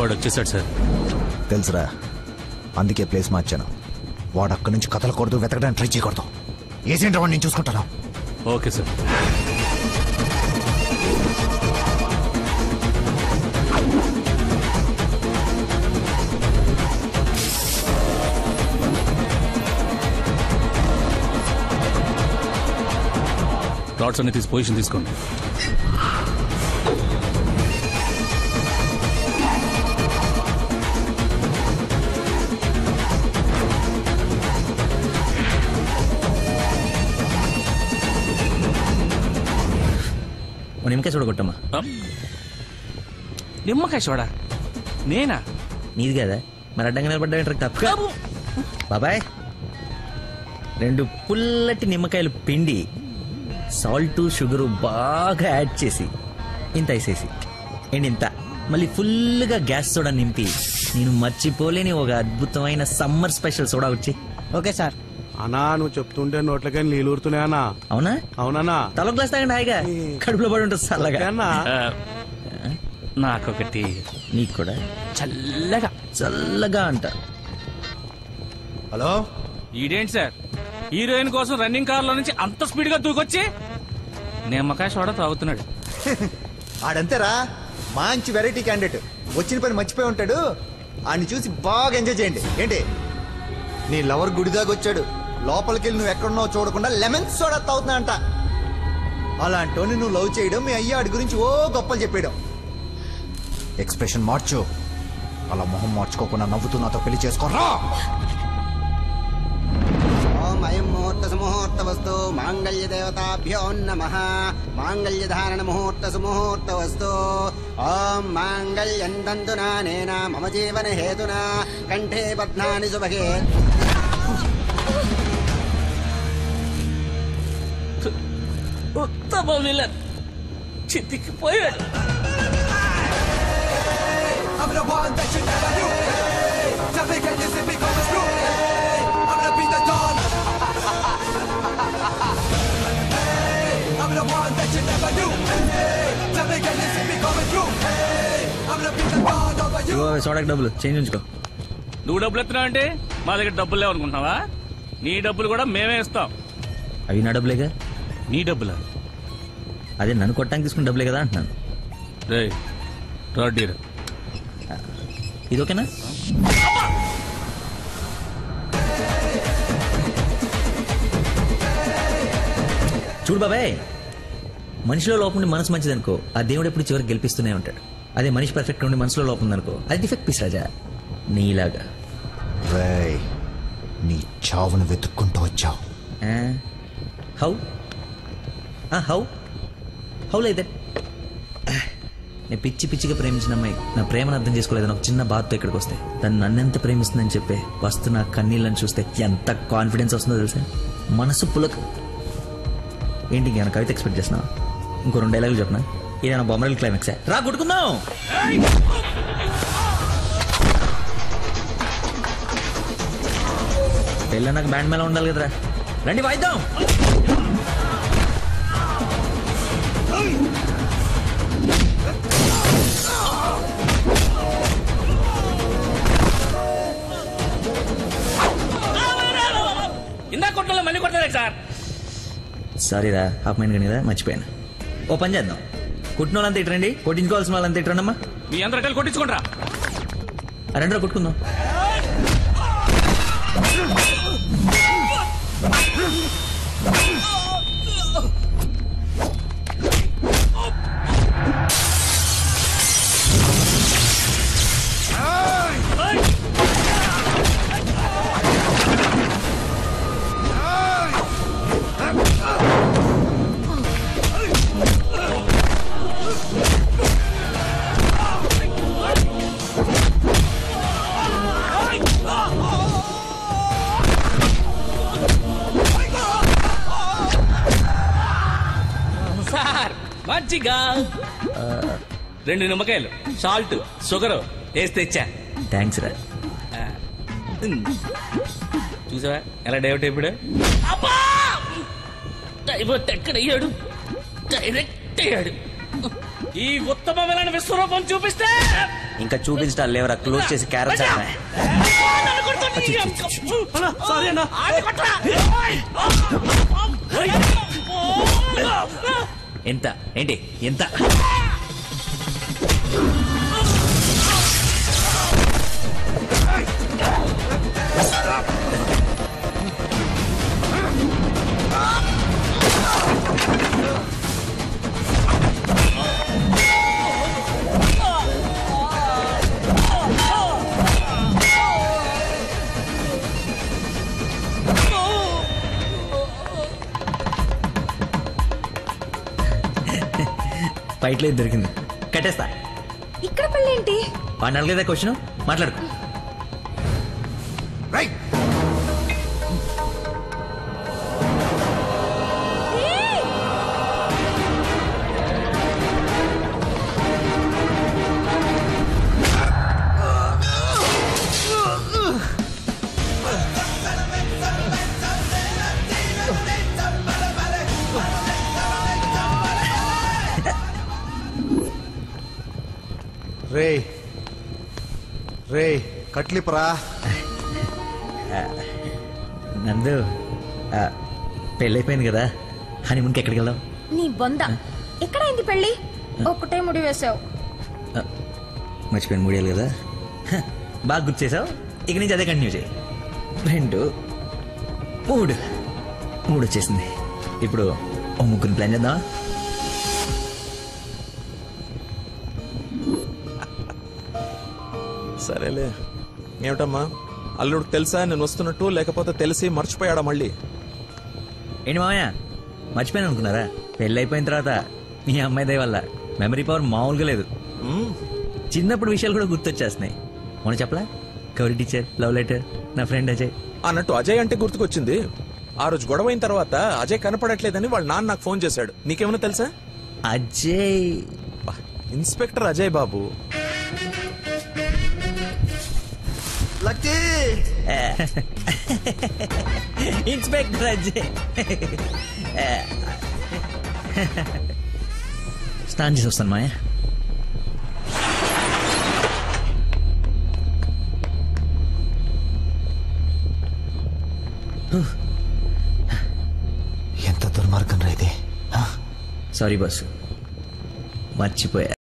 వాడు వచ్చేసాడు సార్. తెలుసురా, అందుకే ప్లేస్ మార్చాను. వాడు అక్కడి నుంచి కదలకూడదు, వెతకడానికి ట్రై చేయకూడదు. ఏజెంట్ వాడిని నేను చూసుకుంటాను. Okay sir. రాడ్స్ అన్ని తీసి పొజిషన్ తీసుకోండి. నిమ్మకాయ చూడగొట్టమ్మా. నిమ్మకాయ చూడా? నేనా? నీది కదా, మరి అడ్డంగా నిలబడ్డా తప్ప. బాబాయ్, 2 పుల్లటి నిమ్మకాయలు పిండి సాల్ట్ షుగరు బాగా యాడ్ చేసి ఇంత వేసేసి ఇంత మళ్ళీ ఫుల్గా గ్యాస్ సోడా నింపి నేను మర్చిపోలేని ఒక అద్భుతమైన సమ్మర్ స్పెషల్ సోడా వచ్చి. Okay sir. అన్నా నువ్వు చెప్తుంటే నోట్లకని నీళ్ళు ఊరుతున్నాయి అన్నా. అవునా? అవునన్నా. తల గ్లాస్ తాగండి హాయిగా, కడుపులో పడి ఉంటుంది చల్లగా. నాకొకటి. నీకు కూడా చల్లగా చల్లగా అంట. హలో, ఈడేంటి సార్ హీరోయిన్ కోసం రన్నింగ్ కార్ లో నుంచి అంత స్పీడ్ గా దూకొచ్చి నిమ్మకాయ సోడా తాగుతున్నాడు. ఆడంతేరా, మంచి వెరైటీ క్యాండిడేట్. వచ్చిన పని మర్చిపోయి ఉంటాడు. ఆడిని చూసి బాగా ఎంజాయ్ చేయండి. ఏంటి, నీ లవర్ గుడిదాకా వచ్చాడు, లోపలికి నువ్వు ఎక్కడున్నావు చూడకుండా లెమన్ సోడా తాగుతున్నా అంట. అలాంటోని నువ్వు లవ్ చేయడం, మీ అయ్య ఆడి గురించి ఓ గొప్పలు చెప్పేయడం. ఎక్స్ప్రెషన్ మార్చు. అలా మొహం మార్చుకోకుండా నవ్వుతూ నాతో పెళ్లి చేసుకోరా. అయం ముహూర్త సుముహూర్త వస్తు మాంగళ్య దేవతాభ్యో నమః. మాంగళ్య ధారణ ముహూర్త సుముహూర్త వస్తు. ఓం మాంగళ్యం తంతునా నేన మమ జీవన హేతునా కంఠే బధ్నాని సుభగే. ఉత్తమ విలన్ చితికిపోయాడు. సోడాకి డబ్బులు చేంజ్ ఉంచుకో. నువ్వు డబ్బులు ఎత్తున్నావు అంటే మా దగ్గర డబ్బులు లేవనుకుంటున్నావా? నీ డబ్బులు కూడా మేమే ఇస్తాం. అవి నా డబ్బులేగా. నీ డబ్బులా? అదే నన్ను కొట్టడానికి తీసుకున్న డబ్బులే కదా అంటున్నాను. ఇది ఓకేనా? చూడు బాబాయ్, మనిషిలో లోపం ఉండి మనసు మంచిదనుకో, ఆ దేవుడు ఎప్పుడు చివరికి గెలిపిస్తూనే ఉంటాడు. అదే మనిషి పర్ఫెక్ట్ ఉండి మనసులో లోపం ఉందనుకో, అది డిఫెక్ట్ పీస్ రాజా, నీలాగా. నీ చావును వెతుక్కుంటూ వచ్చావు. How how how like that? నేను పిచ్చి పిచ్చిగా ప్రేమించిన అమ్మాయి నా ప్రేమను అర్థం చేసుకోలేదని ఒక చిన్న బాధతో ఇక్కడికి వస్తే, తను నన్నెంత ప్రేమిస్తుందని చెప్పే వస్తు నా కన్నీళ్ళని చూస్తే ఎంత కాన్ఫిడెన్స్ వస్తుందో తెలుసా? మనసు పులక. ఏంటి ఇంకేమైనా కవిత ఎక్స్పెక్ట్ చేస్తున్నావు? ఇంకో 2 డైలాగులు చెప్పనా? ఇదేనా బొమ్మరల్ క్లైమాక్సా? రా కొట్టుకుందాం. పెళ్ళి నాకు బ్యాండ్ మేళ ఉండాలి కదరా, రండి వాయిద్దాం. ఇందా కొట్టలో మళ్ళీ కొట్టలేదు సార్. సారీరా, హాఫ్ మైండ్ కానీ కదా, మర్చిపోయాను. ఓ పని చేద్దాం, కుట్టిన వాళ్ళంతా ఇట్రండి, కొట్టించుకోవాల్సిన వాళ్ళంతా ఇట్రండమ్మా. మీ అందరూ కొట్టించుకుంటారా? 2 రోజులు కొట్టుకుందాం. మంచిగా 2 నిమ్మకాయలు, సాల్ట్, షుగర్ వేసి తెచ్చా. థ్యాంక్స్ రా. చూసావా ఎలా డైవర్ట్ అయిపోయాడు? డైవర్ట్ ఎక్కడ అయ్యాడు? డైరెక్ట్ అయ్యాడు. ఈ ఉత్తమమైన విశ్వరూపం చూపిస్తే ఇంకా చూపించడాలు లేవరా, క్లోజ్ చేసి క్యారెట్ సారీ అన్నా. ఎంత ఏంటి ఎంత? ఫైట్లో దొరికింది, కట్టేస్తా. ఇక్కడ పెళ్ళి ఏంటి? వాడిని అడగలేదా క్వశ్చన్? మాట్లాడు. రైట్. రే రే కట్లిపరా. నందు, పెళ్ళైపోయింది కదా, హనీమూన్కి ఎక్కడికి వెళ్దాం? నీ బొంద. ఎక్కడైంది పెళ్ళి? ఒక్కటే ముడి వేసావు. మర్చిపోయిన 3 ఏళ్ళు కదా, బాగా గుర్తు చేసావు. ఇక నుంచి అదే కంటిన్యూ చేయి. 2 3 వచ్చేసింది. ఇప్పుడు ఓ 3 ప్లాన్ చేద్దామా? సరేలే. ఏమిటమ్మా, అల్లుడు తెలుసా నేను వస్తున్నట్టు, లేకపోతే తెలిసి మర్చిపోయాడా మళ్ళీ? ఏంటి మామయ్య, మర్చిపోయాను అనుకున్నారా? పెళ్ళి అయిపోయిన తర్వాత మీ అమ్మాయి దయ వల్ల మెమరీ పవర్ మామూలుగా లేదు. చిన్నప్పుడు విషయాలు కూడా గుర్తొచ్చేస్తున్నాయి. మొన్న చెప్పలా, గౌరీ టీచర్, లవ్ లెటర్, నా ఫ్రెండ్ అజయ్. అన్నట్టు అజయ్ అంటే గుర్తుకొచ్చింది. ఆ రోజు గొడవ అయిన తర్వాత అజయ్ కనపడట్లేదని వాళ్ళ నాన్న నాకు ఫోన్ చేశాడు. నీకేమైనా తెలుసా? Ajay, inspector Ajay Babu. Lucky inspector Ajay. స్నానం చేసి వస్తాను మాయా. ఎంత దుర్మార్గం రా ఇది. సారీ బాసు, మర్చిపోయా.